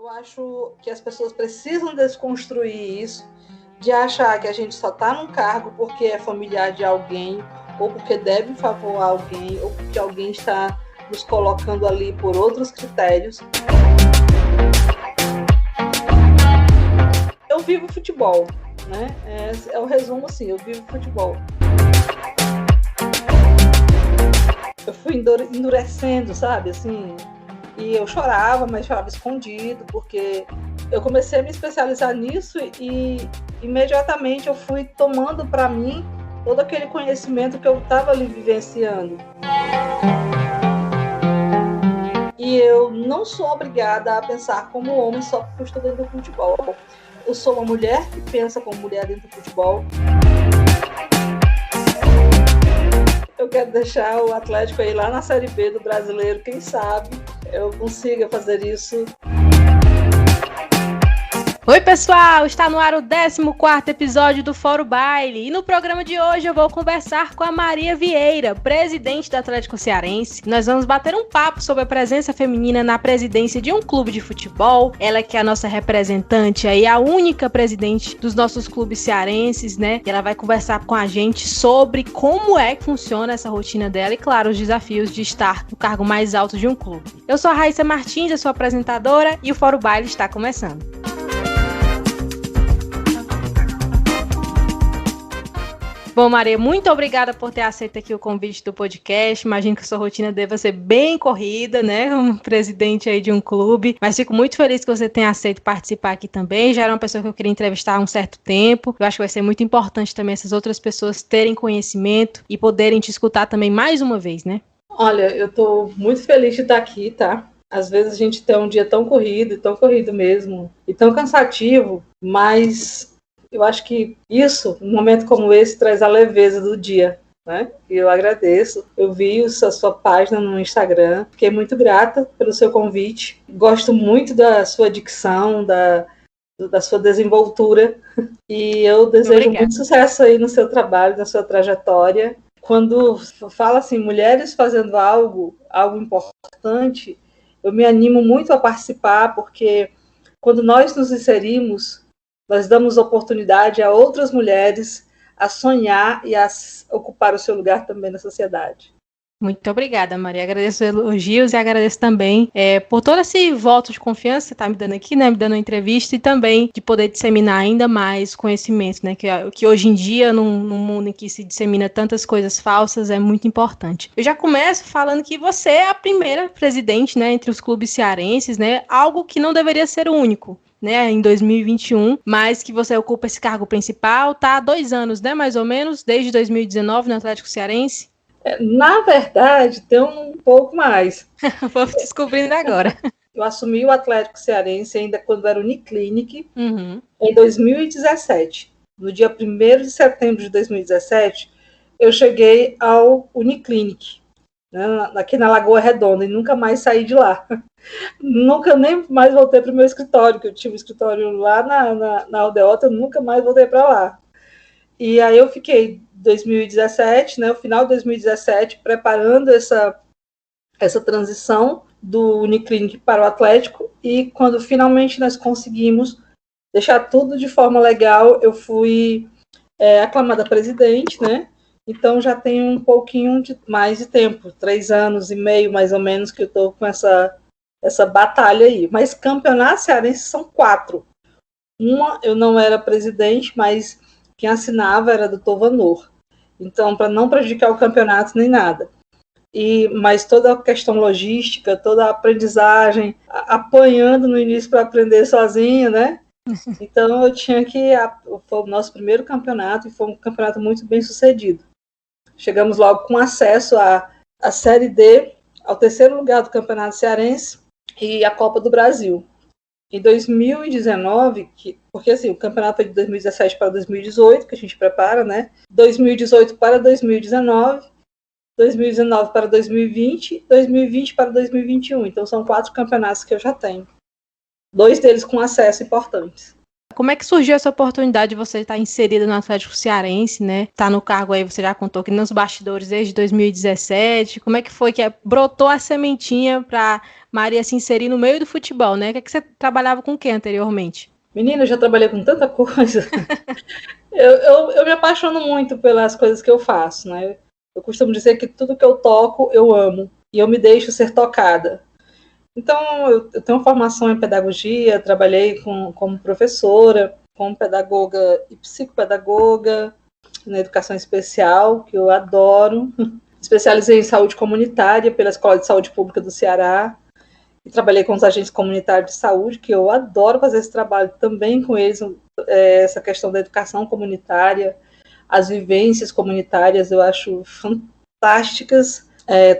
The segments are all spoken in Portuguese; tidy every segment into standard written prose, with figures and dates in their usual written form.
Eu acho que as pessoas precisam desconstruir isso, de achar que a gente só está num cargo porque é familiar de alguém, ou porque deve favor a alguém, ou porque alguém está nos colocando ali por outros critérios. Eu vivo futebol, né? É o resumo assim, eu vivo futebol. Eu fui endurecendo, sabe, assim, e eu chorava, mas chorava escondido, porque eu comecei a me especializar nisso e imediatamente eu fui tomando para mim todo aquele conhecimento que eu estava ali vivenciando. E eu não sou obrigada a pensar como homem só porque eu estou dentro do futebol. Eu sou uma mulher que pensa como mulher dentro do futebol. Eu quero deixar o Atlético aí lá na Série B do Brasileiro, quem sabe eu consiga fazer isso. Oi pessoal, está no ar o 14º episódio do Foro Baile e no programa de hoje eu vou conversar com a Maria Vieira, presidente do Atlético Cearense. Nós vamos bater um papo sobre a presença feminina na presidência de um clube de futebol. Ela que é a nossa representante aí, a única presidente dos nossos clubes cearenses, né? E ela vai conversar com a gente sobre como é que funciona essa rotina dela e, claro, os desafios de estar no cargo mais alto de um clube. Eu sou a Raíssa Martins, eu sou apresentadora e o Foro Baile está começando. Bom, Maria, muito obrigada por ter aceito aqui o convite do podcast. Imagino que a sua rotina deva ser bem corrida, né, como presidente aí de um clube, mas fico muito feliz que você tenha aceito participar aqui também. Já era uma pessoa que eu queria entrevistar há um certo tempo. Eu acho que vai ser muito importante também essas outras pessoas terem conhecimento e poderem te escutar também mais uma vez, né? Olha, eu tô muito feliz de estar aqui, tá? Às vezes a gente tem um dia tão corrido mesmo, e tão cansativo, mas eu acho que isso, um momento como esse, traz a leveza do dia, né? E eu agradeço. Eu vi a sua página no Instagram, fiquei muito grata pelo seu convite. Gosto muito da sua dicção, da sua desenvoltura. E eu desejo muito sucesso aí no seu trabalho, na sua trajetória. Quando fala assim, mulheres fazendo algo importante, eu me animo muito a participar, porque quando nós nos inserimos, nós damos oportunidade a outras mulheres a sonhar e a ocupar o seu lugar também na sociedade. Muito obrigada, Maria. Agradeço os elogios e agradeço também por todo esse voto de confiança que você está me dando aqui, né? Me dando uma entrevista e também de poder disseminar ainda mais conhecimento, né? Que hoje em dia, num mundo em que se dissemina tantas coisas falsas, é muito importante. Eu já começo falando que você é a primeira presidente, né, entre os clubes cearenses, né? Algo que não deveria ser o único, né, em 2021, mas que você ocupa esse cargo principal, tá há 2 anos, né, mais ou menos, desde 2019 no Atlético Cearense? Na verdade, tem um pouco mais. Vou descobrindo agora. Eu assumi o Atlético Cearense ainda quando era Uniclinic, em 2017. No dia 1º de setembro de 2017, eu cheguei ao Uniclinic, né, aqui na Lagoa Redonda, e nunca mais saí de lá. Nunca nem mais voltei para o meu escritório, que eu tinha um escritório lá na Aldeota, eu nunca mais voltei para lá. E aí eu fiquei 2017, né, o final de 2017, preparando essa transição do Uniclinic para o Atlético, e quando finalmente nós conseguimos deixar tudo de forma legal, eu fui aclamada presidente, né? Então já tem um pouquinho mais de tempo, 3 anos e meio mais ou menos, que eu estou com essa batalha aí. Mas campeonatos cearenses são 4. Uma, eu não era presidente, mas quem assinava era do Tovanor. Então, para não prejudicar o campeonato nem nada. Mas toda a questão logística, toda a aprendizagem, apanhando no início para aprender sozinha, né? Então, eu tinha que... Foi o nosso primeiro campeonato, e foi um campeonato muito bem sucedido. Chegamos logo com acesso à Série D, ao 3º lugar do Campeonato Cearense, e a Copa do Brasil. Em 2019, porque assim, o campeonato é de 2017 para 2018, que a gente prepara, né? 2018 para 2019, 2019 para 2020, 2020 para 2021. Então, são 4 campeonatos que eu já tenho. 2 deles com acesso importantes. Como é que surgiu essa oportunidade de você estar inserida no Atlético Cearense, né? Tá no cargo aí, você já contou que nos bastidores desde 2017. Como é que foi que brotou a sementinha para Maria se inserir no meio do futebol, né? O que é que você trabalhava com o que anteriormente? Menina, eu já trabalhei com tanta coisa. Eu me apaixono muito pelas coisas que eu faço, né? Eu costumo dizer que tudo que eu toco, eu amo. E eu me deixo ser tocada. Então, eu tenho formação em pedagogia, trabalhei como professora, como pedagoga e psicopedagoga, na educação especial, que eu adoro. Especializei em saúde comunitária pela Escola de Saúde Pública do Ceará. E trabalhei com os agentes comunitários de saúde, que eu adoro fazer esse trabalho também com eles, essa questão da educação comunitária, as vivências comunitárias, eu acho fantásticas.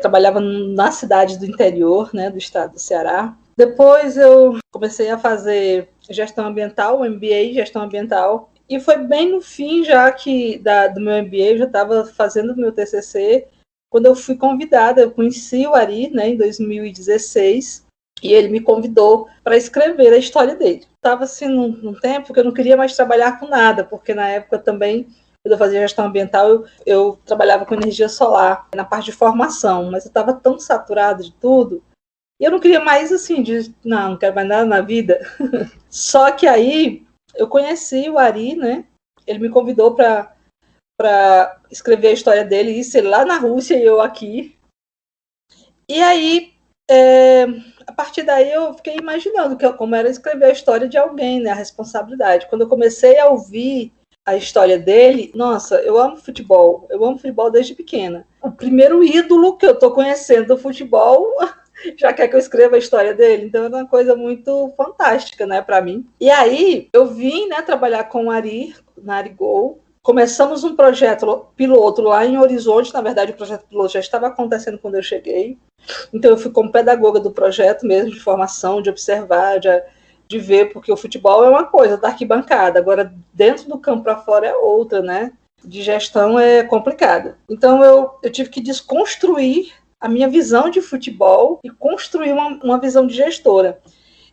Trabalhava na cidade do interior, né, do estado do Ceará. Depois eu comecei a fazer gestão ambiental, o MBA em gestão ambiental, e foi bem no fim já do meu MBA, eu já estava fazendo o meu TCC, quando eu fui convidada, eu conheci o Ari, né, em 2016, e ele me convidou para escrever a história dele. Estava assim num tempo que eu não queria mais trabalhar com nada, porque na época também, quando eu fazia gestão ambiental, eu trabalhava com energia solar, na parte de formação, mas eu estava tão saturada de tudo, e eu não queria mais assim, não quero mais nada na vida. Só que aí eu conheci o Ari, né? Ele me convidou para escrever a história dele, isso ele lá na Rússia e eu aqui. E aí, a partir daí eu fiquei imaginando como era escrever a história de alguém, né? A responsabilidade. Quando eu comecei a ouvir a história dele, nossa, eu amo futebol desde pequena. O primeiro ídolo que eu tô conhecendo do futebol já quer que eu escreva a história dele, então é uma coisa muito fantástica, né, para mim. E aí eu vim, né, trabalhar com o Ari, na Arigol. Começamos um projeto piloto lá em Horizonte, na verdade o projeto piloto já estava acontecendo quando eu cheguei, então eu fui como pedagoga do projeto mesmo, de formação, de observar, de ver, porque o futebol é uma coisa, da arquibancada, agora dentro do campo para fora é outra, né, de gestão é complicada. Então eu tive que desconstruir a minha visão de futebol e construir uma visão de gestora.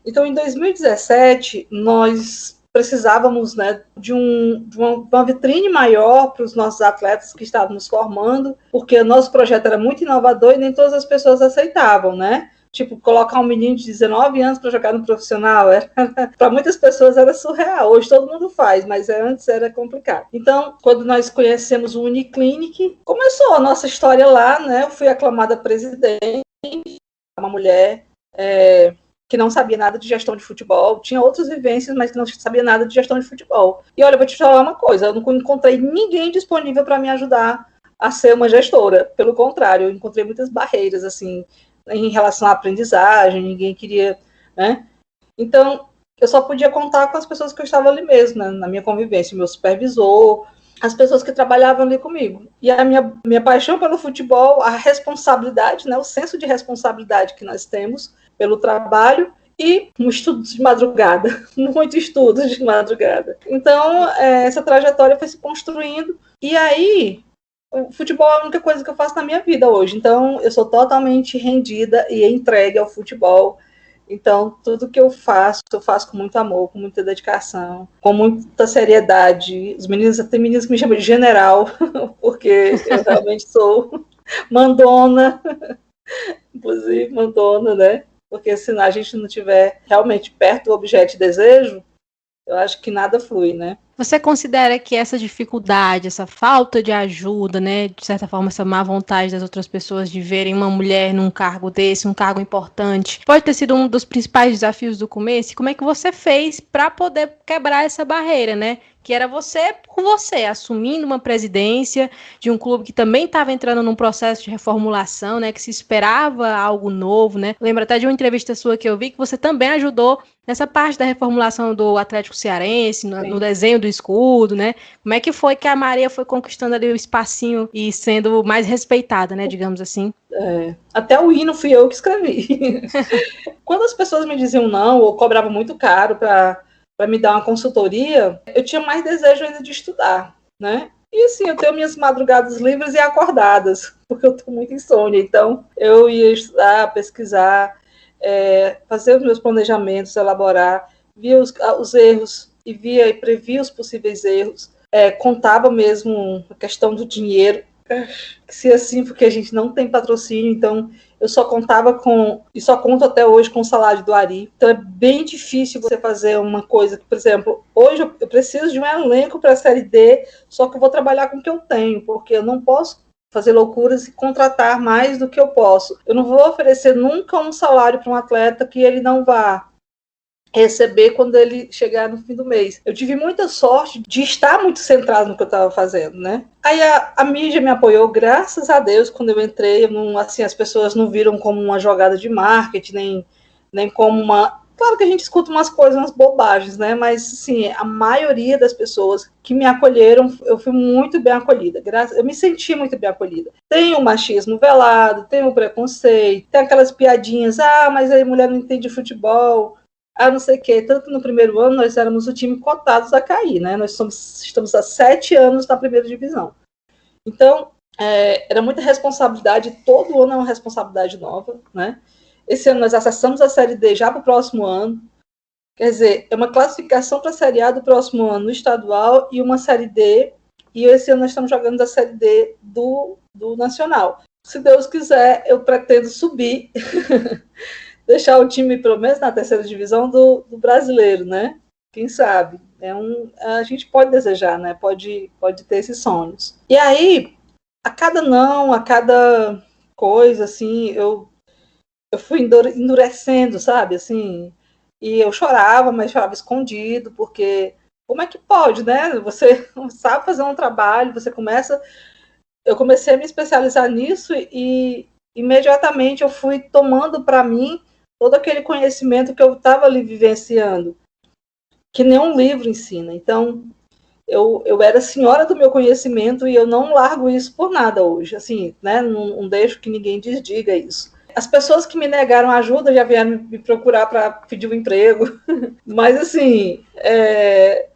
Então, em 2017, nós precisávamos, né, de uma vitrine maior para os nossos atletas que estavam nos formando, porque o nosso projeto era muito inovador e nem todas as pessoas aceitavam, né? Tipo, colocar um menino de 19 anos para jogar no profissional, para muitas pessoas era surreal. Hoje todo mundo faz, mas antes era complicado. Então, quando nós conhecemos o Uniclinic, começou a nossa história lá, né? Eu fui aclamada presidente, uma mulher que não sabia nada de gestão de futebol, tinha outras vivências, mas que não sabia nada de gestão de futebol. E olha, eu vou te falar uma coisa, eu não encontrei ninguém disponível para me ajudar a ser uma gestora. Pelo contrário, eu encontrei muitas barreiras, assim, em relação à aprendizagem, ninguém queria, né? Então, eu só podia contar com as pessoas que eu estava ali mesmo, né, na minha convivência, meu supervisor, as pessoas que trabalhavam ali comigo. E a minha paixão pelo futebol, a responsabilidade, né, o senso de responsabilidade que nós temos pelo trabalho e um estudo de madrugada, muito estudo de madrugada. Então, essa trajetória foi se construindo. E aí, o futebol é a única coisa que eu faço na minha vida hoje. Então, eu sou totalmente rendida e entregue ao futebol. Então, tudo que eu faço com muito amor, com muita dedicação, com muita seriedade. Tem meninos que me chamam de general, porque eu realmente sou mandona, inclusive mandona, né? Porque se a gente não estiver realmente perto do objeto de desejo, eu acho que nada flui, né? Você considera que essa dificuldade, essa falta de ajuda, né, de certa forma, essa má vontade das outras pessoas de verem uma mulher num cargo desse, um cargo importante, pode ter sido um dos principais desafios do começo? E como é que você fez para poder quebrar essa barreira, né? Que era você por você, assumindo uma presidência de um clube que também estava entrando num processo de reformulação, né, que se esperava algo novo, né? Lembro até de uma entrevista sua que eu vi que você também ajudou nessa parte da reformulação do Atlético Cearense, no desenho do escudo, né? Como é que foi que a Maria foi conquistando ali o espacinho e sendo mais respeitada, né, digamos assim? Até o hino fui eu que escrevi. Quando as pessoas me diziam não, ou cobravam muito caro para me dar uma consultoria, eu tinha mais desejo ainda de estudar, né? E assim, eu tenho minhas madrugadas livres e acordadas, porque eu tô muito insônia. Então, eu ia estudar, pesquisar, fazer os meus planejamentos, elaborar, ver os erros e via e previa os possíveis erros, contava mesmo a questão do dinheiro, se assim, porque a gente não tem patrocínio, então eu só contava com, e só conto até hoje com o salário do Ari. Então é bem difícil você fazer uma coisa que, por exemplo, hoje eu preciso de um elenco para a Série D, só que eu vou trabalhar com o que eu tenho, porque eu não posso fazer loucuras e contratar mais do que eu posso. Eu não vou oferecer nunca um salário para um atleta que ele não vá receber quando ele chegar no fim do mês. Eu tive muita sorte de estar muito centrado no que eu estava fazendo, né? Aí a mídia me apoiou, graças a Deus, quando eu entrei. Assim, as pessoas não viram como uma jogada de marketing, nem como uma... Claro que a gente escuta umas coisas, umas bobagens, né? Mas, assim, a maioria das pessoas que me acolheram, eu fui muito bem acolhida. Eu me senti muito bem acolhida. Tem o machismo velado, tem o preconceito, tem aquelas piadinhas, mas a mulher não entende futebol, não sei o quê. Tanto que no primeiro ano nós éramos o time cotados a cair, né? Nós estamos há 7 anos na primeira divisão. Então, era muita responsabilidade, todo ano é uma responsabilidade nova, né? Esse ano nós acessamos a Série D já para o próximo ano. Quer dizer, é uma classificação para a Série A do próximo ano no estadual e uma Série D. E esse ano nós estamos jogando a Série D do Nacional. Se Deus quiser, eu pretendo subir, deixar o time pelo menos na terceira divisão do brasileiro, né? Quem sabe? A gente pode desejar, né? Pode ter esses sonhos. E aí, a cada coisa, assim, eu fui endurecendo, sabe, assim, e eu chorava, mas chorava escondido, porque como é que pode, né? Você sabe fazer um trabalho, eu comecei a me especializar nisso e imediatamente eu fui tomando para mim todo aquele conhecimento que eu estava ali vivenciando, que nenhum livro ensina. Então, eu era senhora do meu conhecimento e eu não largo isso por nada hoje, assim, né? Não deixo que ninguém desdiga isso. As pessoas que me negaram ajuda já vieram me procurar para pedir um emprego, mas assim, é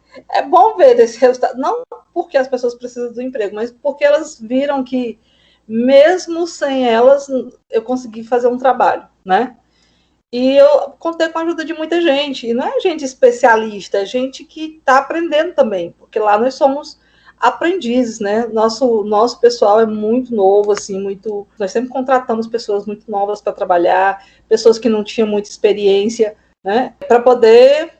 bom ver esse resultado, não porque as pessoas precisam do emprego, mas porque elas viram que mesmo sem elas eu consegui fazer um trabalho, né? E eu contei com a ajuda de muita gente, e não é gente especialista, é gente que está aprendendo também, porque lá nós somos aprendizes, né? Nosso pessoal é muito novo, assim, nós sempre contratamos pessoas muito novas para trabalhar, pessoas que não tinham muita experiência, né? Para poder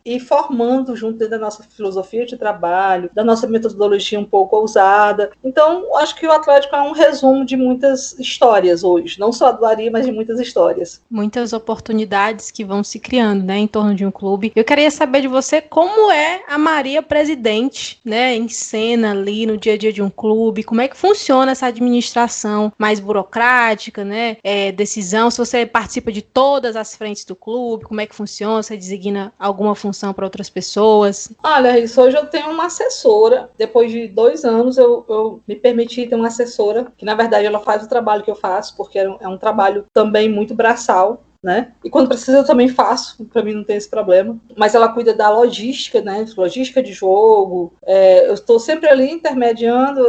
ir formando junto dentro da nossa filosofia de trabalho, da nossa metodologia um pouco ousada. Então, acho que o Atlético é um resumo de muitas histórias hoje, não só do Ari, mas de muitas histórias. Muitas oportunidades que vão se criando, né, em torno de um clube. Eu queria saber de você como é a Maria presidente, né, em cena ali no dia a dia de um clube, como é que funciona essa administração mais burocrática, né, decisão, se você participa de todas as frentes do clube, como é que funciona, você designa alguma função para outras pessoas? Olha, isso, hoje eu tenho uma assessora. Depois de 2 anos, eu me permiti ter uma assessora, que na verdade ela faz o trabalho que eu faço, porque é um trabalho também muito braçal, né? E quando precisa eu também faço, para mim não tem esse problema. Mas ela cuida da logística, né? Logística de jogo. Eu estou sempre ali intermediando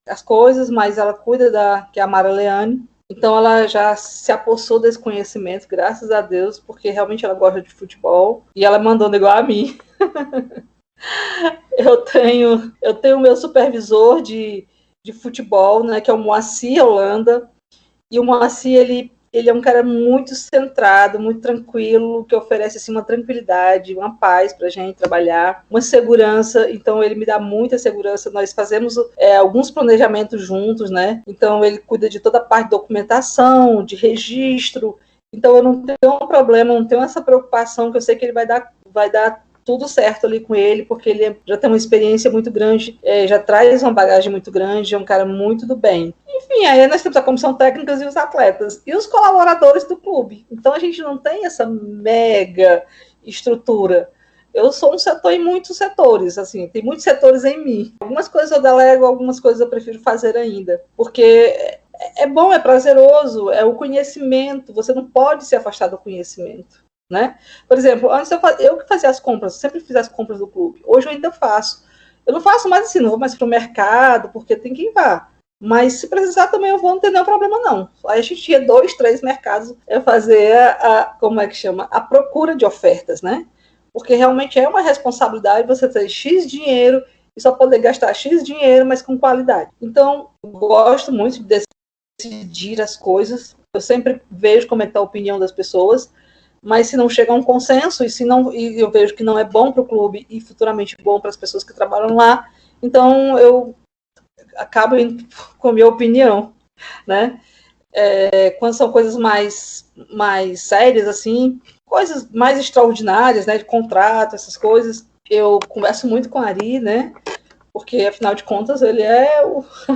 as coisas, mas ela cuida que é a Mara Leane. Então ela já se apossou desse conhecimento, graças a Deus, porque realmente ela gosta de futebol e ela mandando igual a mim. Eu tenho o meu supervisor de futebol, né, que é o Moacir Holanda, e o Moacir, ele é um cara muito centrado, muito tranquilo, que oferece assim, uma tranquilidade, uma paz para a gente trabalhar, uma segurança. Então ele me dá muita segurança. Nós fazemos alguns planejamentos juntos, né? Então ele cuida de toda a parte de documentação, de registro. Então eu não tenho um problema, não tenho essa preocupação, que eu sei que ele vai dar tudo certo ali com ele, porque ele já tem uma experiência muito grande, já traz uma bagagem muito grande, é um cara muito do bem. Enfim, aí nós temos a comissão técnica e os atletas, e os colaboradores do clube. Então a gente não tem essa mega estrutura. Eu sou um setor em muitos setores, assim, tem muitos setores em mim. Algumas coisas eu delego, algumas coisas eu prefiro fazer ainda, porque é bom, é prazeroso, é o conhecimento, você não pode se afastar do conhecimento. Né? Por exemplo, antes eu que fazia as compras, sempre fiz as compras do clube. Hoje eu ainda faço. Eu não faço mais assim, não vou mais para o mercado, porque tem que ir lá. Mas se precisar também eu vou, não ter nenhum problema não. Aí a gente ia 2, 3 mercados, eu fazia como é que chama? A procura de ofertas, né? porque realmente é uma responsabilidade você ter X dinheiro e só poder gastar X dinheiro, mas com qualidade. Então, eu gosto muito de decidir as coisas, eu sempre vejo como é que está a opinião das pessoas, mas se não chega a um consenso e eu vejo que não é bom para o clube e futuramente bom para as pessoas que trabalham lá, então eu acabo indo com a minha opinião, né? Quando são coisas mais sérias, assim, coisas mais extraordinárias, né, de contrato, essas coisas, eu converso muito com a Ari, né, porque, afinal de contas, ele é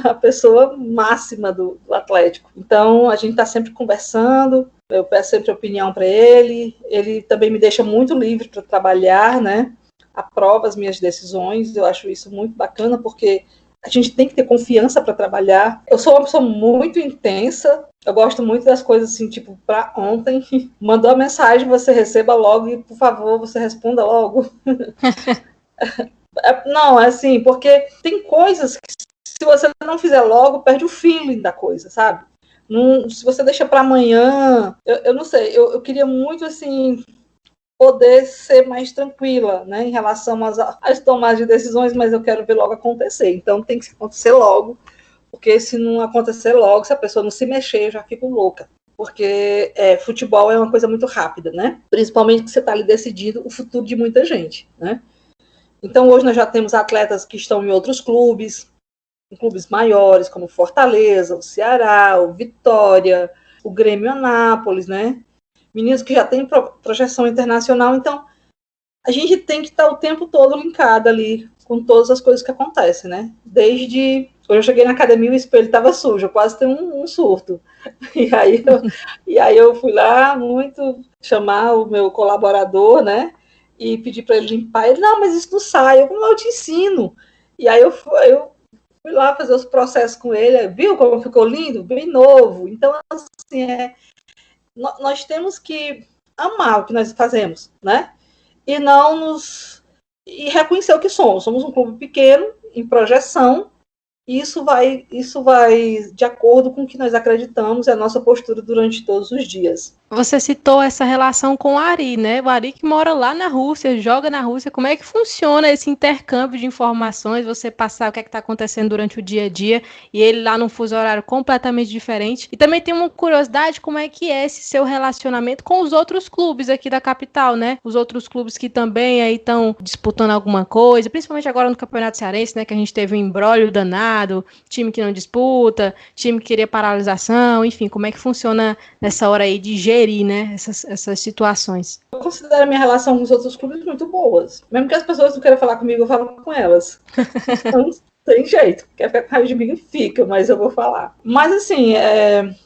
a pessoa máxima do Atlético. Então, a gente está sempre conversando, eu peço sempre opinião para ele também me deixa muito livre para trabalhar, né, aprova as minhas decisões, eu acho isso muito bacana, porque a gente tem que ter confiança para trabalhar. Eu sou uma pessoa muito intensa, eu gosto muito das coisas assim, tipo, para ontem, mandou a mensagem, você receba logo e, por favor, você responda logo. Não, é assim, porque tem coisas que se você não fizer logo, perde o feeling da coisa, sabe? Não, se você deixa para amanhã, eu não sei, eu queria muito, assim, poder ser mais tranquila, né, em relação às tomadas de decisões, mas eu quero ver logo acontecer, então tem que acontecer logo, porque se não acontecer logo, se a pessoa não se mexer, eu já fico louca, porque futebol é uma coisa muito rápida, né, principalmente que você está ali decidindo o futuro de muita gente, né. Então hoje nós já temos atletas que estão em outros clubes, em clubes maiores, como Fortaleza, o Ceará, o Vitória, o Grêmio Anápolis, né, meninos que já têm projeção internacional, então a gente tem que estar o tempo todo linkado ali com todas as coisas que acontecem, né? Desde hoje eu cheguei na academia e o espelho estava sujo, eu quase tenho um surto. E aí eu fui lá muito chamar o meu colaborador, né? E pedir para ele limpar. Ele, não, mas isso não sai. Eu te ensino. E aí eu fui lá fazer os processos com ele, viu como ficou lindo? Bem novo. Então, assim, nós temos que amar o que nós fazemos, né? E reconhecer o que somos. Somos um clube pequeno, em projeção, e isso vai de acordo com o que nós acreditamos, é a nossa postura durante todos os dias. Você citou essa relação com o Ari, né? O Ari que mora lá na Rússia, joga na Rússia. Como é que funciona esse intercâmbio de informações? Você passar o que está acontecendo durante o dia a dia e ele lá num fuso horário completamente diferente. E também tem uma curiosidade, como é que é esse seu relacionamento com os outros clubes aqui da capital, né? Os outros clubes que também aí estão disputando alguma coisa, principalmente agora no Campeonato Cearense, né? Que a gente teve um imbróglio danado, time que não disputa, time que queria paralisação, enfim, como é que funciona nessa hora aí de gerir, né, essas situações? Eu considero a minha relação com os outros clubes muito boas. Mesmo que as pessoas não queiram falar comigo, eu falo com elas. Então, tem jeito. Quer ficar com raiva de mim, fica, mas eu vou falar. Mas, assim,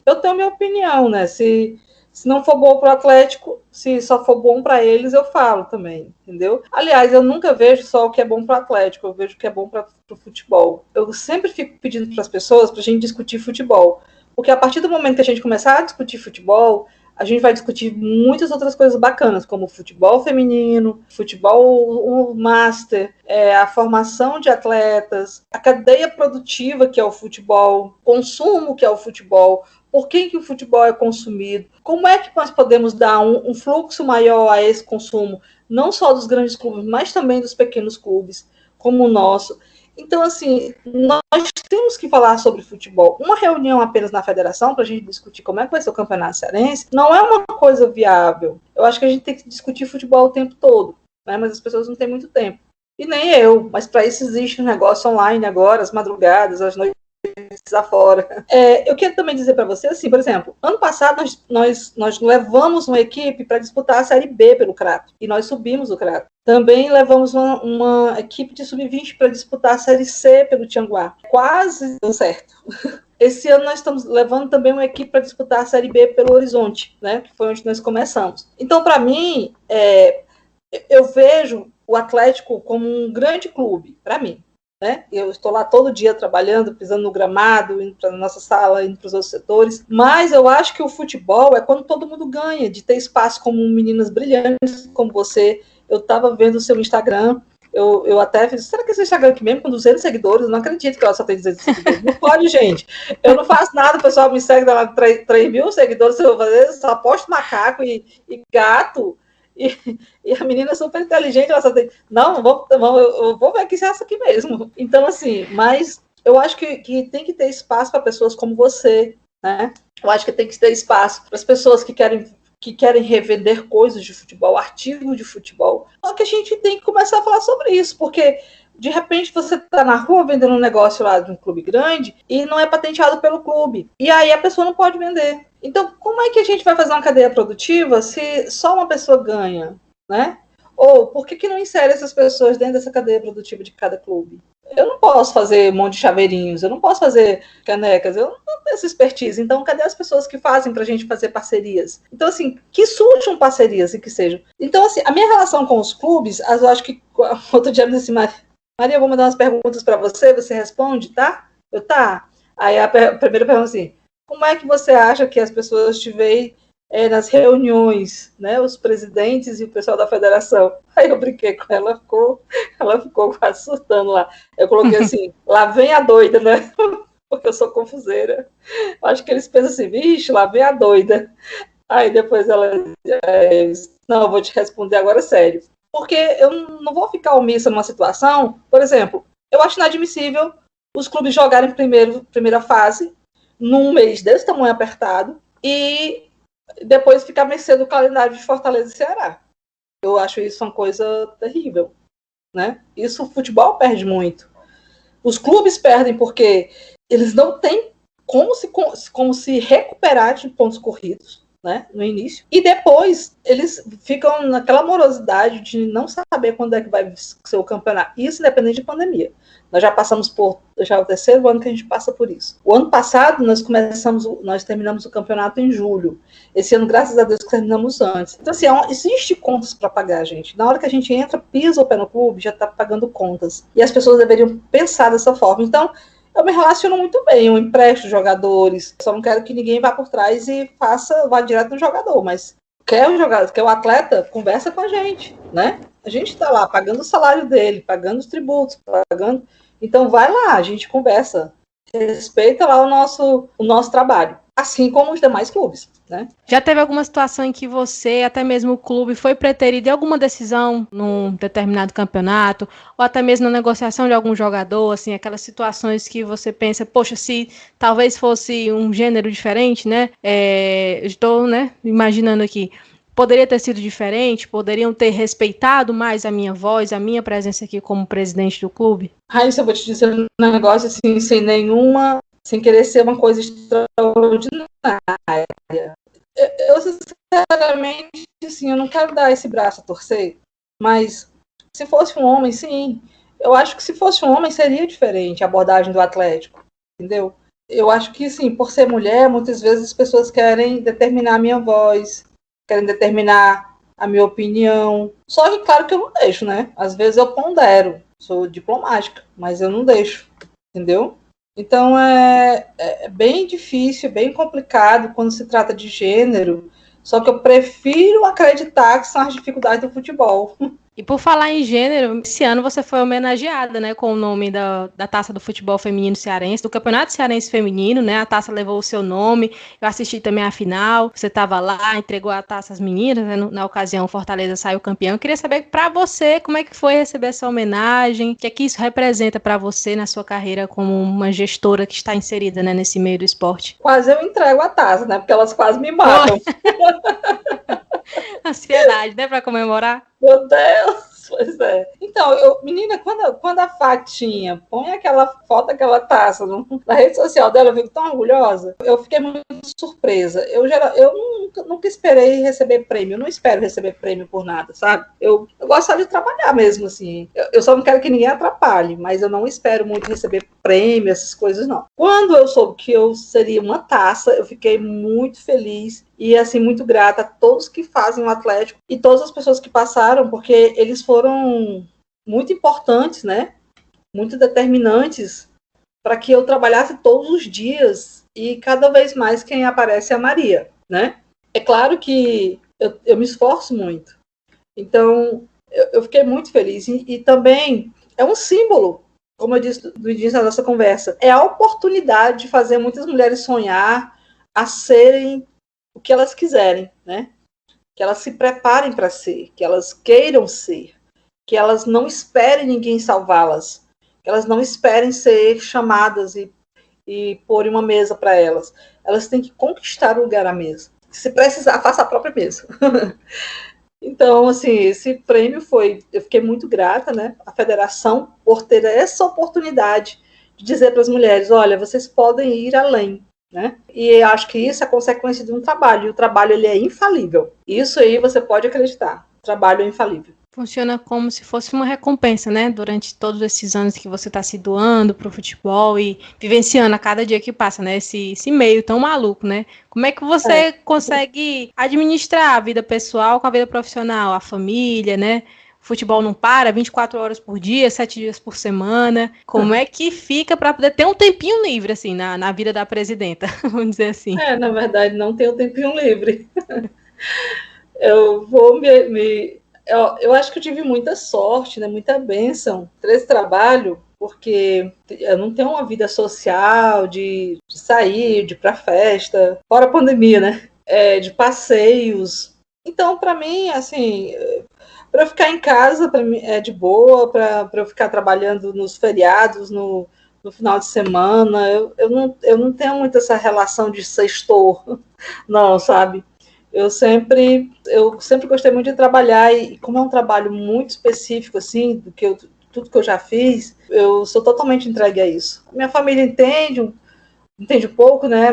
eu tenho a minha opinião, né? Se não for bom para o Atlético, se só for bom para eles, eu falo também, entendeu? Aliás, eu nunca vejo só o que é bom para o Atlético, eu vejo o que é bom para o futebol. Eu sempre fico pedindo para as pessoas para a gente discutir futebol. Porque a partir do momento que a gente começar a discutir futebol, a gente vai discutir muitas outras coisas bacanas, como futebol feminino, futebol o master, a formação de atletas, a cadeia produtiva que é o futebol, consumo que é o futebol, por que o futebol é consumido, como é que nós podemos dar um fluxo maior a esse consumo, não só dos grandes clubes, mas também dos pequenos clubes, como o nosso. Então, assim, nós temos que falar sobre futebol. Uma reunião apenas na federação para a gente discutir como é que vai ser o Campeonato Cearense não é uma coisa viável. Eu acho que a gente tem que discutir futebol o tempo todo, né? Mas as pessoas não têm muito tempo. E nem eu, mas para isso existe um negócio online agora, as madrugadas, as noites afora. Eu quero também dizer para você, assim, por exemplo, ano passado nós levamos uma equipe para disputar a Série B pelo Crato, e nós subimos o Crato. Também levamos uma equipe de sub-20 para disputar a Série C pelo Tianguá. Quase deu certo. Esse ano nós estamos levando também uma equipe para disputar a Série B pelo Horizonte, né, que foi onde nós começamos. Então, para mim, eu vejo o Atlético como um grande clube, para mim. Né? Eu estou lá todo dia trabalhando, pisando no gramado, indo para a nossa sala, indo para os outros setores, mas eu acho que o futebol é quando todo mundo ganha, de ter espaço como meninas brilhantes, como você. Eu estava vendo o seu Instagram, eu até fiz, será que esse Instagram aqui mesmo com 200 seguidores? Eu não acredito que ela só tem 200 seguidores. Não pode, gente. Eu não faço nada, o pessoal me segue lá 3 mil seguidores, eu vou fazer, só posto macaco e gato. e a menina é super inteligente, ela só tem, não, eu vou ver que é essa aqui mesmo. Então, assim, mas eu acho que tem que ter espaço para pessoas como você, né? Eu acho que tem que ter espaço para as pessoas que querem revender coisas de futebol, artigos de futebol. Só que a gente tem que começar a falar sobre isso, porque de repente você está na rua vendendo um negócio lá de um clube grande e não é patenteado pelo clube. E aí a pessoa não pode vender. Então, como é que a gente vai fazer uma cadeia produtiva se só uma pessoa ganha, né? Ou por que não insere essas pessoas dentro dessa cadeia produtiva de cada clube? Eu não posso fazer um monte de chaveirinhos, eu não posso fazer canecas, eu não tenho essa expertise. Então, cadê as pessoas que fazem para a gente fazer parcerias? Então, assim, que surjam parcerias e que sejam. Então, assim, a minha relação com os clubes, eu acho que outro dia eu disse assim, Maria, eu vou mandar umas perguntas para você responde, tá? Tá. Aí a primeira pergunta assim, como é que você acha que as pessoas te veem nas reuniões, né, os presidentes e o pessoal da federação? Aí eu brinquei com ela, ela ficou quase surtando lá. Eu coloquei assim, lá vem a doida, né? Porque eu sou confuseira. Acho que eles pensam assim, vixe, lá vem a doida. Aí depois ela não, eu vou te responder agora sério. Porque eu não vou ficar omissa numa situação, por exemplo, eu acho inadmissível os clubes jogarem primeira fase num mês desse tamanho apertado e depois ficar à mercê do calendário de Fortaleza e Ceará. Eu acho isso uma coisa terrível, né? Isso o futebol perde muito. Os clubes perdem porque eles não têm como se recuperar de pontos corridos, né, no início, e depois eles ficam naquela morosidade de não saber quando é que vai ser o campeonato, isso independente de pandemia. Nós já passamos já o terceiro ano que a gente passa por isso. O ano passado nós terminamos o campeonato em julho. Esse ano, graças a Deus, terminamos antes. Então, assim, existe contas para pagar, gente. Na hora que a gente entra, pisa o pé no clube, já está pagando contas. E as pessoas deveriam pensar dessa forma. Então, eu me relaciono muito bem, eu empresto jogadores, só não quero que ninguém vá por trás e vá direto no jogador, mas quer o atleta, conversa com a gente, né? A gente está lá pagando o salário dele, pagando os tributos, pagando. Então vai lá, a gente conversa, respeita lá o nosso trabalho, assim como os demais clubes, né? Já teve alguma situação em que você, até mesmo o clube, foi preterido em alguma decisão num determinado campeonato, ou até mesmo na negociação de algum jogador, assim, aquelas situações que você pensa, poxa, se talvez fosse um gênero diferente, né? Estou, né, imaginando aqui, poderia ter sido diferente, poderiam ter respeitado mais a minha voz, a minha presença aqui como presidente do clube? Raíssa, eu vou te dizer um negócio assim, sem querer ser uma coisa extraordinária. Eu sinceramente, assim, eu não quero dar esse braço a torcer, mas se fosse um homem, sim. Eu acho que se fosse um homem seria diferente a abordagem do Atlético, entendeu? Eu acho que, sim, por ser mulher, muitas vezes as pessoas querem determinar a minha voz, querem determinar a minha opinião. Só que, claro que eu não deixo, né? Às vezes eu pondero, sou diplomática, mas eu não deixo, entendeu? Então é bem difícil, bem complicado quando se trata de gênero, só que eu prefiro acreditar que são as dificuldades do futebol. E por falar em gênero, esse ano você foi homenageada, né, com o nome da Taça do Futebol Feminino Cearense, do Campeonato Cearense Feminino, né, a taça levou o seu nome, eu assisti também a final, você estava lá, entregou a taça às meninas, né, na ocasião Fortaleza saiu campeão. Eu queria saber para você, como é que foi receber essa homenagem, o que é que isso representa para você na sua carreira como uma gestora que está inserida, né, nesse meio do esporte? Quase eu entrego a taça, né, porque elas quase me matam. Ansiedade, né, para comemorar? Meu Deus, pois é. Então, menina, quando a Fatinha põe aquela foto, aquela taça na rede social dela, eu fico tão orgulhosa. Eu fiquei muito surpresa. Eu nunca esperei receber prêmio. Eu não espero receber prêmio por nada, sabe? Eu gosto só de trabalhar mesmo, assim. Eu só não quero que ninguém atrapalhe, mas eu não espero muito receber prêmio, essas coisas, não. Quando eu soube que eu seria uma taça, eu fiquei muito feliz e, assim, muito grata a todos que fazem o Atlético e todas as pessoas que passaram, porque eles foram muito importantes, né? Muito determinantes para que eu trabalhasse todos os dias e cada vez mais quem aparece é a Maria, né? É claro que eu me esforço muito. Então, eu fiquei muito feliz. E também é um símbolo, como eu disse no início da nossa conversa, é a oportunidade de fazer muitas mulheres sonhar a serem o que elas quiserem, né? que elas se preparem para ser, que elas queiram ser, que elas não esperem ninguém salvá-las, que elas não esperem ser chamadas e pôr uma mesa para elas. Elas têm que conquistar o lugar à mesa. Se precisar, faça a própria mesa. Então, assim, esse prêmio eu fiquei muito grata, né, à federação por ter essa oportunidade de dizer para as mulheres, olha, vocês podem ir além, né? E acho que isso é consequência de um trabalho, e o trabalho ele é infalível. Isso aí você pode acreditar, o trabalho é infalível. Funciona como se fosse uma recompensa, né? Durante todos esses anos que você está se doando para o futebol e vivenciando a cada dia que passa, né? Esse meio tão maluco, né? Como é que você consegue administrar a vida pessoal com a vida profissional, a família, né? O futebol não para, 24 horas por dia, 7 dias por semana. Como é que fica para poder ter um tempinho livre, assim, na vida da presidenta, vamos dizer assim? Na verdade, não tenho tempinho livre. Eu vou eu acho que eu tive muita sorte, né, muita bênção para esse trabalho, porque eu não tenho uma vida social de sair, de ir para festa, fora a pandemia, né? De passeios. Então, para mim, assim, para eu ficar em casa, para mim é de boa, para eu ficar trabalhando nos feriados, no final de semana, eu não tenho muito essa relação de sextor, não, sabe? Eu sempre gostei muito de trabalhar e como é um trabalho muito específico, assim, tudo que eu já fiz, eu sou totalmente entregue a isso. Minha família entende um pouco, né?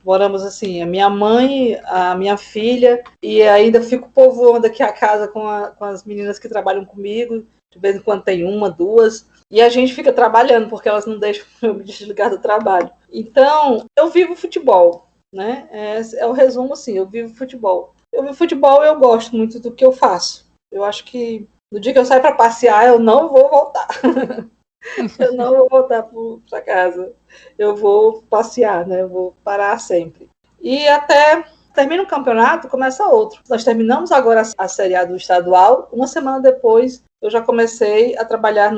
Moramos assim, a minha mãe, a minha filha, e ainda fico povoando aqui a casa com as meninas que trabalham comigo, de vez em quando tem uma, duas, e a gente fica trabalhando, porque elas não deixam eu me desligar do trabalho. Então, eu vivo futebol. Né? É o resumo, assim, eu vivo futebol. Eu vivo futebol e eu gosto muito do que eu faço. Eu acho que no dia que eu sair para passear, eu não vou voltar. Eu não vou voltar para casa. Eu vou passear, né? Eu vou parar sempre. E até termina um campeonato, começa outro. Nós terminamos agora a Série A do estadual, uma semana depois eu já comecei a trabalhar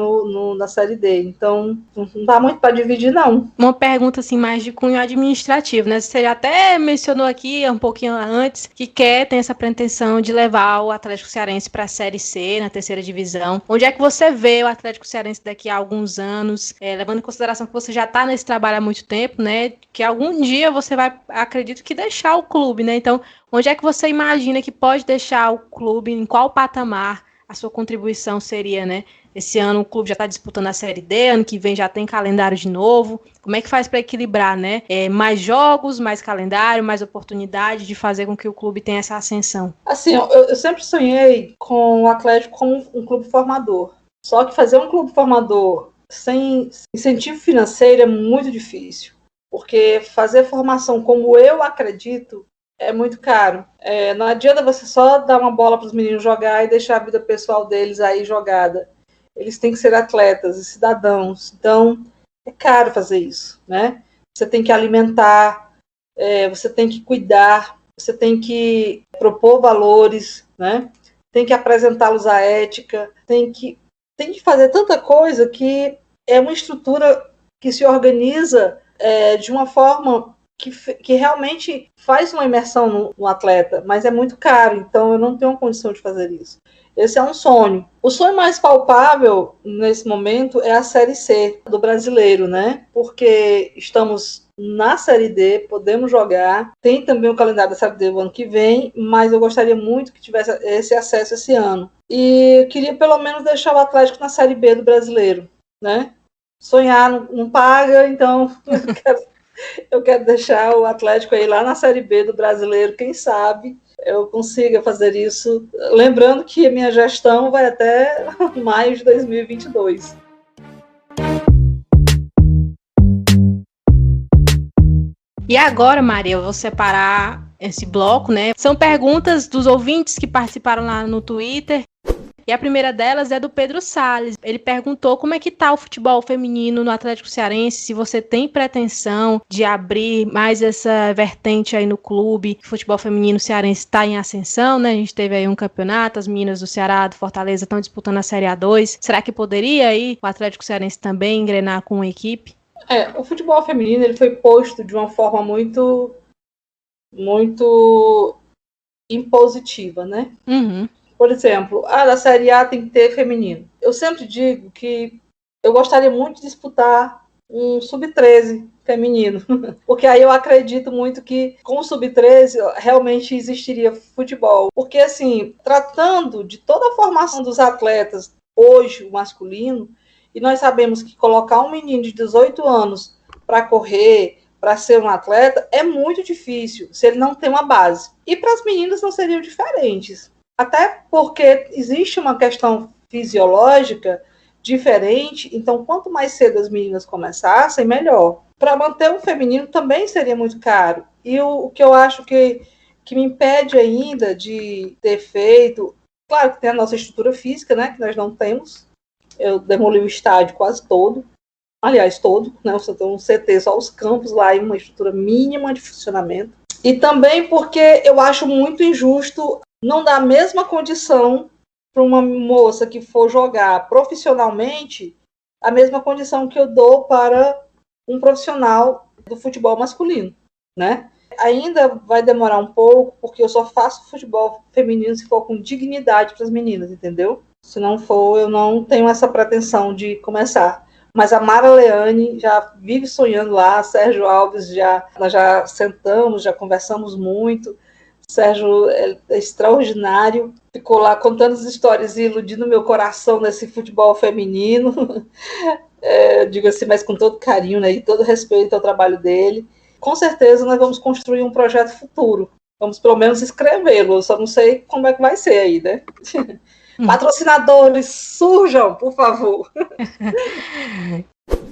na Série D. Então, não dá muito para dividir, não. Uma pergunta assim mais de cunho administrativo, né? Você até mencionou aqui um pouquinho antes que tem essa pretensão de levar o Atlético Cearense para a Série C, na terceira divisão. Onde é que você vê o Atlético Cearense daqui a alguns anos, levando em consideração que você já está nesse trabalho há muito tempo, né? Que algum dia você vai, acredito que, deixar o clube, né? Então, onde é que você imagina que pode deixar o clube, em qual patamar a sua contribuição seria, né? Esse ano o clube já está disputando a Série D, ano que vem já tem calendário de novo. Como é que faz para equilibrar, né? Mais jogos, mais calendário, mais oportunidade de fazer com que o clube tenha essa ascensão? Assim, eu sempre sonhei com o Atlético como um clube formador. Só que fazer um clube formador sem incentivo financeiro é muito difícil. Porque fazer formação como eu acredito é muito caro. Não adianta você só dar uma bola para os meninos jogar e deixar a vida pessoal deles aí jogada. Eles têm que ser atletas e cidadãos. Então, é caro fazer isso, né? Você tem que alimentar, você tem que cuidar, você tem que propor valores, né? Tem que apresentá-los à ética, tem que fazer tanta coisa que é uma estrutura que se organiza de uma forma que realmente faz uma imersão no atleta, mas é muito caro, então eu não tenho condição de fazer isso. Esse é um sonho. O sonho mais palpável nesse momento é a Série C do brasileiro, né? Porque estamos na Série D, podemos jogar. Tem também o calendário da Série D do ano que vem, mas eu gostaria muito que tivesse esse acesso esse ano. E eu queria pelo menos deixar o Atlético na Série B do brasileiro, né? Sonhar não paga, então eu quero deixar o Atlético aí lá na Série B do brasileiro, quem sabe eu consiga fazer isso. Lembrando que a minha gestão vai até maio de 2022. E agora, Maria, eu vou separar esse bloco, né? São perguntas dos ouvintes que participaram lá no Twitter. E a primeira delas é do Pedro Salles. Ele perguntou como é que tá o futebol feminino no Atlético Cearense, se você tem pretensão de abrir mais essa vertente aí no clube. O futebol feminino cearense está em ascensão, né? A gente teve aí um campeonato, as meninas do Ceará, do Fortaleza estão disputando a Série A2. Será que poderia aí o Atlético Cearense também engrenar com uma equipe? O futebol feminino ele foi posto de uma forma muito impositiva, né? Uhum. Por exemplo, da Série A tem que ter feminino. Eu sempre digo que eu gostaria muito de disputar um sub-13 feminino, porque aí eu acredito muito que com o sub-13 realmente existiria futebol, porque assim, tratando de toda a formação dos atletas hoje, o masculino, e nós sabemos que colocar um menino de 18 anos para correr, para ser um atleta, é muito difícil se ele não tem uma base. E para as meninas não seriam diferentes, até porque existe uma questão fisiológica diferente, então quanto mais cedo as meninas começassem, melhor. Para manter o feminino também seria muito caro. E o que eu acho que me impede ainda de ter feito, claro que tem a nossa estrutura física, né, que nós não temos. Eu demoli o estádio quase todo, aliás, todo, né, só tem um CT, só os campos lá e uma estrutura mínima de funcionamento. E também porque eu acho muito injusto não dar a mesma condição para uma moça que for jogar profissionalmente, a mesma condição que eu dou para um profissional do futebol masculino, né? Ainda vai demorar um pouco, porque eu só faço futebol feminino se for com dignidade para as meninas, entendeu? Se não for, eu não tenho essa pretensão de começar. Mas a Mara Leane já vive sonhando lá, Sérgio Alves, nós já sentamos, já conversamos muito. Sérgio é extraordinário, ficou lá contando as histórias e iludindo meu coração nesse futebol feminino, digo assim, mas com todo carinho, né, e todo respeito ao trabalho dele. Com certeza nós vamos construir um projeto futuro, vamos pelo menos escrevê-lo, eu só não sei como é que vai ser aí, né? Patrocinadores, surjam, por favor.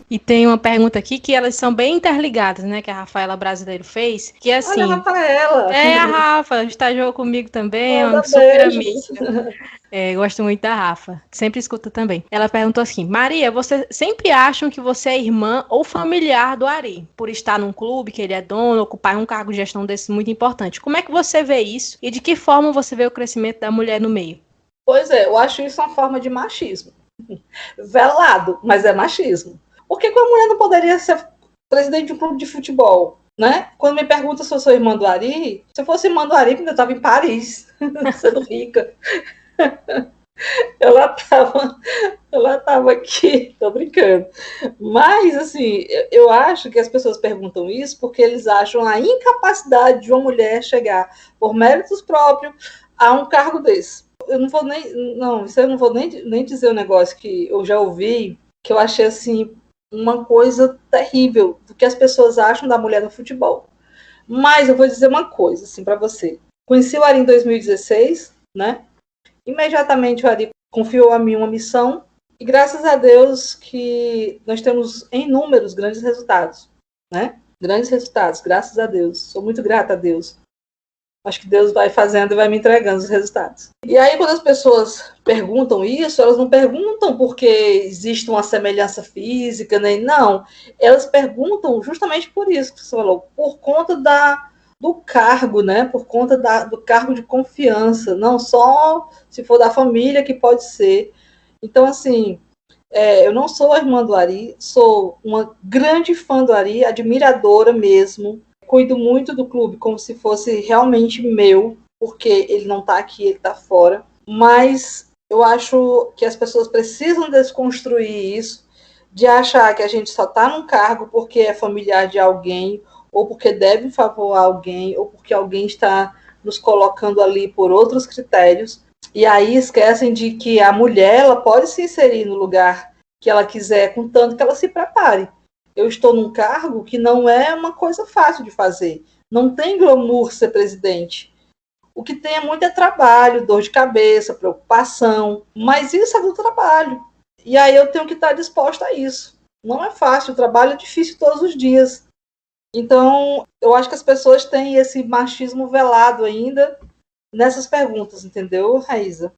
E tem uma pergunta aqui que elas são bem interligadas, né? Que a Rafaela Brasileiro fez. Que é assim. Olha a Rafaela. É a Rafa, estagiou comigo também, é uma super amiga. Gosto muito da Rafa, sempre escuta também. Ela perguntou assim: Maria, você sempre acham que você é irmã ou familiar do Ari, por estar num clube que ele é dono, ocupar um cargo de gestão desse muito importante. Como é que você vê isso e de que forma você vê o crescimento da mulher no meio? Pois é, eu acho isso uma forma de machismo. Velado, mas é machismo. Por que a mulher não poderia ser presidente de um clube de futebol? Né? Quando me perguntam se eu sou irmã do Ari, se eu fosse irmã do Ari, eu estava em Paris, sendo rica. Ela estava aqui, tô brincando. Mas, assim, eu acho que as pessoas perguntam isso porque eles acham a incapacidade de uma mulher chegar, por méritos próprios, a um cargo desse. Eu não vou nem dizer um negócio que eu já ouvi, que eu achei, assim, uma coisa terrível do que as pessoas acham da mulher no futebol. Mas eu vou dizer uma coisa, assim, para você. Conheci o Ari em 2016, né? Imediatamente o Ari confiou a mim uma missão e graças a Deus que nós temos em números grandes resultados, né? Grandes resultados, graças a Deus. Sou muito grata a Deus. Acho que Deus vai fazendo e vai me entregando os resultados. E aí, quando as pessoas perguntam isso, elas não perguntam porque existe uma semelhança física, nem não. Elas perguntam justamente por isso que você falou, por conta do cargo, né? Por conta do cargo de confiança, não só se for da família que pode ser. Então, assim, eu não sou a irmã do Ari, sou uma grande fã do Ari, admiradora mesmo. Cuido muito do clube como se fosse realmente meu, porque ele não está aqui, ele está fora. Mas eu acho que as pessoas precisam desconstruir isso, de achar que a gente só está num cargo porque é familiar de alguém, ou porque deve um favor a alguém, ou porque alguém está nos colocando ali por outros critérios. E aí esquecem de que a mulher ela pode se inserir no lugar que ela quiser, contanto que ela se prepare. Eu estou num cargo que não é uma coisa fácil de fazer. Não tem glamour ser presidente. O que tem é muito trabalho, dor de cabeça, preocupação. Mas isso é do trabalho. E aí eu tenho que estar disposta a isso. Não é fácil, o trabalho é difícil todos os dias. Então, eu acho que as pessoas têm esse machismo velado ainda nessas perguntas, entendeu, Raíza?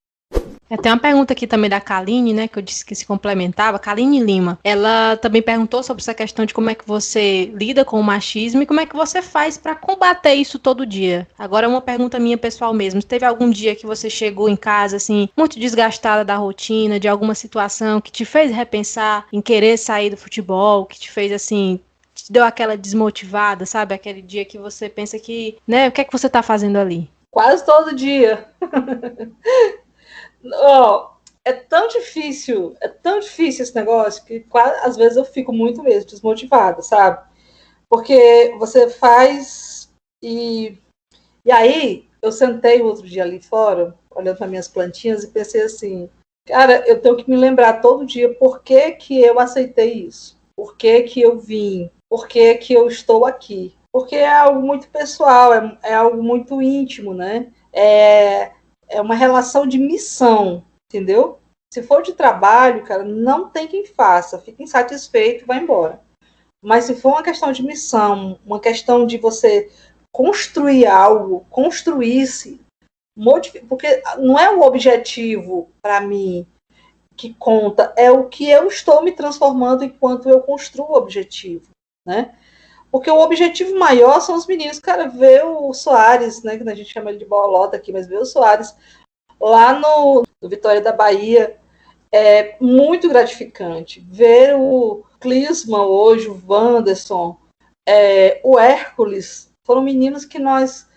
Tem uma pergunta aqui também da Kaline, né, que eu disse que se complementava, Kaline Lima. Ela também perguntou sobre essa questão de como é que você lida com o machismo e como é que você faz para combater isso todo dia. Agora, uma pergunta minha pessoal mesmo. Teve algum dia que você chegou em casa, assim, muito desgastada da rotina, de alguma situação que te fez repensar em querer sair do futebol, que te fez, assim, te deu aquela desmotivada, sabe? Aquele dia que você pensa que, né, o que é que você tá fazendo ali? Quase todo dia. Oh, é tão difícil esse negócio que às vezes eu fico muito mesmo desmotivada, sabe? Porque você faz e aí eu sentei outro dia ali fora, olhando para minhas plantinhas e pensei assim, cara, eu tenho que me lembrar todo dia por que eu aceitei isso, por que eu vim, por que eu estou aqui. Porque é algo muito pessoal, é algo muito íntimo, né? É uma relação de missão, entendeu? Se for de trabalho, cara, não tem quem faça, fica insatisfeito e vai embora. Mas se for uma questão de missão, uma questão de você construir algo, construir-se, porque não é o objetivo para mim que conta, é o que eu estou me transformando enquanto eu construo o objetivo, né? Porque o objetivo maior são os meninos, cara, ver o Soares, né, que a gente chama ele de bolota aqui, mas ver o Soares lá no Vitória da Bahia é muito gratificante. Ver o Klinsmann hoje, o Wanderson, o Hércules, foram meninos que nós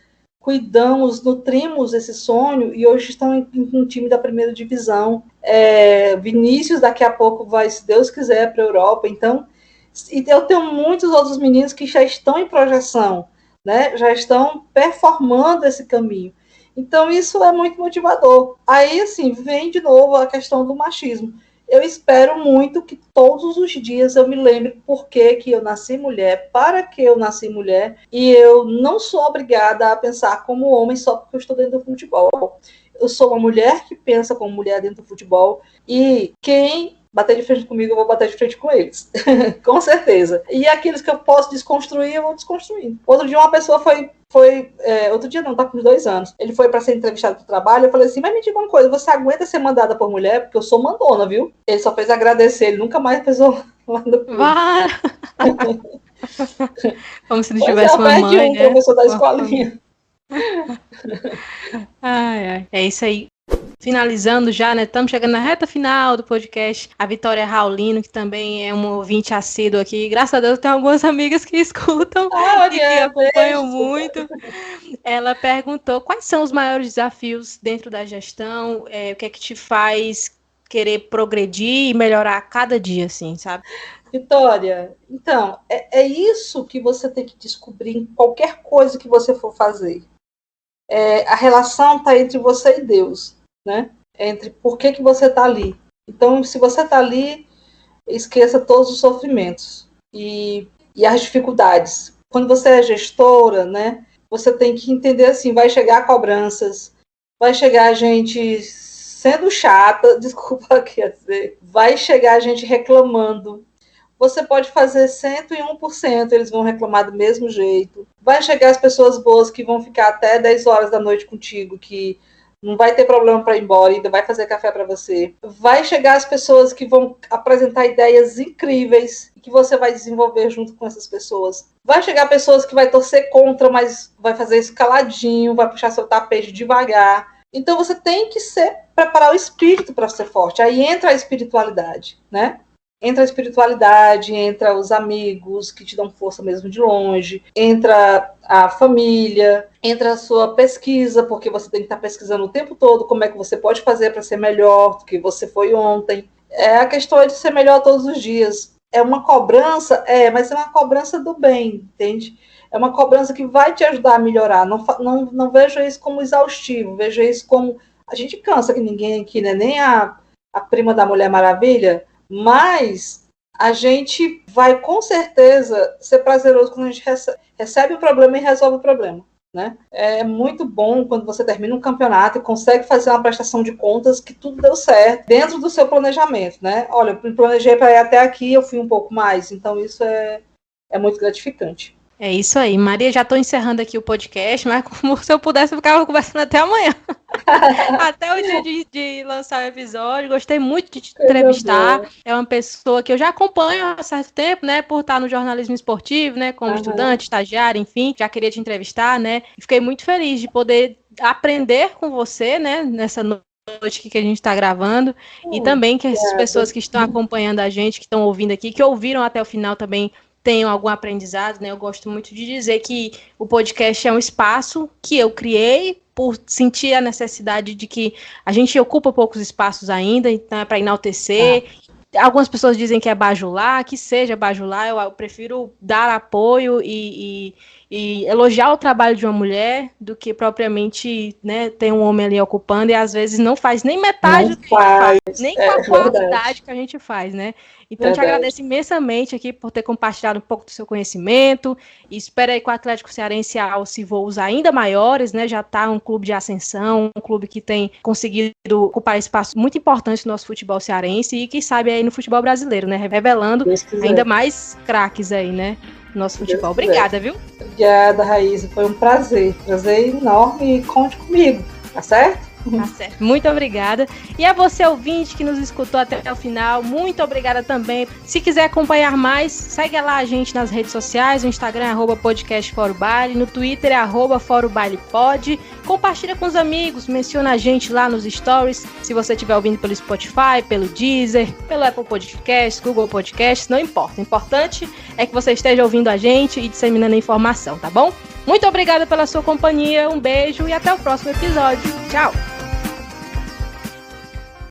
cuidamos, nutrimos esse sonho e hoje estão em um time da primeira divisão. Vinícius daqui a pouco vai, se Deus quiser, para a Europa. Então, e eu tenho muitos outros meninos que já estão em projeção, né? Já estão performando esse caminho. Então, isso é muito motivador. Aí, assim, vem de novo a questão do machismo. Eu espero muito que todos os dias eu me lembre por que eu nasci mulher, para que eu nasci mulher, e eu não sou obrigada a pensar como homem só porque eu estou dentro do futebol. Eu sou uma mulher que pensa como mulher dentro do futebol, e quem bater de frente comigo, eu vou bater de frente com eles. Com certeza. E aqueles que eu posso desconstruir, eu vou desconstruindo. Outro dia uma pessoa outro dia não, tá com uns 2 anos. Ele foi para ser entrevistado do trabalho, eu falei assim, mas me diga uma coisa, você aguenta ser mandada por mulher? Porque eu sou mandona, viu? Ele só fez agradecer, ele nunca mais pesou lá no clube. Como se não tivesse uma mãe, né? Professor da escolinha. É isso aí. Finalizando já, né? Estamos chegando na reta final do podcast. A Vitória Raulino, que também é um ouvinte assíduo aqui. Graças a Deus, eu tenho algumas amigas que escutam e que acompanham muito. Ela perguntou quais são os maiores desafios dentro da gestão, o que é que te faz querer progredir e melhorar a cada dia, assim, sabe? Vitória, então, é isso que você tem que descobrir em qualquer coisa que você for fazer. A relação está entre você e Deus, né? Entre por que você está ali. Então, se você está ali, esqueça todos os sofrimentos e as dificuldades. Quando você é gestora, né? Você tem que entender assim, vai chegar cobranças, vai chegar gente sendo chata, desculpa, quer dizer, vai chegar gente reclamando. Você pode fazer 101%, eles vão reclamar do mesmo jeito. Vai chegar as pessoas boas que vão ficar até 10 horas da noite contigo, que não vai ter problema para ir embora, ainda vai fazer café para você. Vai chegar as pessoas que vão apresentar ideias incríveis que você vai desenvolver junto com essas pessoas. Vai chegar pessoas que vai torcer contra, mas vai fazer isso caladinho, vai puxar seu tapete devagar. Então você tem que preparar o espírito para ser forte. Aí entra a espiritualidade, né? Entra a espiritualidade, entra os amigos que te dão força mesmo de longe, entra a família, entra a sua pesquisa, porque você tem que estar pesquisando o tempo todo como é que você pode fazer para ser melhor do que você foi ontem. A questão é de ser melhor todos os dias. É uma cobrança, mas é uma cobrança do bem, entende? É uma cobrança que vai te ajudar a melhorar. Não veja isso como exaustivo, veja isso como... A gente cansa que ninguém aqui, né? Nem a prima da Mulher Maravilha, mas a gente vai com certeza ser prazeroso quando a gente recebe o problema e resolve o problema, né? É muito bom quando você termina um campeonato e consegue fazer uma prestação de contas que tudo deu certo dentro do seu planejamento, né? Olha, eu planejei para ir até aqui, eu fui um pouco mais, então isso é muito gratificante. É isso aí. Maria, já estou encerrando aqui o podcast, mas como se eu pudesse, eu ficava conversando até amanhã. Até o dia de lançar o episódio. Gostei muito de te entrevistar. É uma pessoa que eu já acompanho há certo tempo, né? Por estar no jornalismo esportivo, né? Como estudante, estagiária, enfim. Já queria te entrevistar, né? Fiquei muito feliz de poder aprender com você, né? Nessa noite que a gente está gravando. E também que essas pessoas que estão acompanhando a gente, que estão ouvindo aqui, que ouviram até o final também, tenham algum aprendizado, né? Eu gosto muito de dizer que o podcast é um espaço que eu criei por sentir a necessidade de que a gente ocupa poucos espaços ainda, então é para enaltecer. Algumas pessoas dizem que é bajular, que seja bajular, eu prefiro dar apoio e elogiar o trabalho de uma mulher do que propriamente, né, ter um homem ali ocupando e às vezes não faz nem metade do que a gente faz, nem com a qualidade que a gente faz, né? Então, eu te agradeço imensamente aqui por ter compartilhado um pouco do seu conhecimento e espero aí que o Atlético Cearense alce voos ainda maiores, né? Já está um clube de ascensão, um clube que tem conseguido ocupar espaço muito importante no nosso futebol cearense e que sabe aí no futebol brasileiro, né? Revelando ainda mais craques aí, né? Nosso futebol. Obrigada, viu? Obrigada, Raíssa. Foi um prazer enorme e conte comigo, tá certo? Tá certo. Muito obrigada. E a você, ouvinte, que nos escutou até o final, muito obrigada também. Se quiser acompanhar mais, segue lá a gente nas redes sociais, no Instagram é @podcastForoBaile, no Twitter é @ForoBailePod. Compartilha com os amigos, menciona a gente lá nos stories, se você estiver ouvindo pelo Spotify, pelo Deezer, pelo Apple Podcasts, Google Podcasts, não importa. O importante é que você esteja ouvindo a gente e disseminando a informação, tá bom? Muito obrigada pela sua companhia, um beijo e até o próximo episódio. Tchau!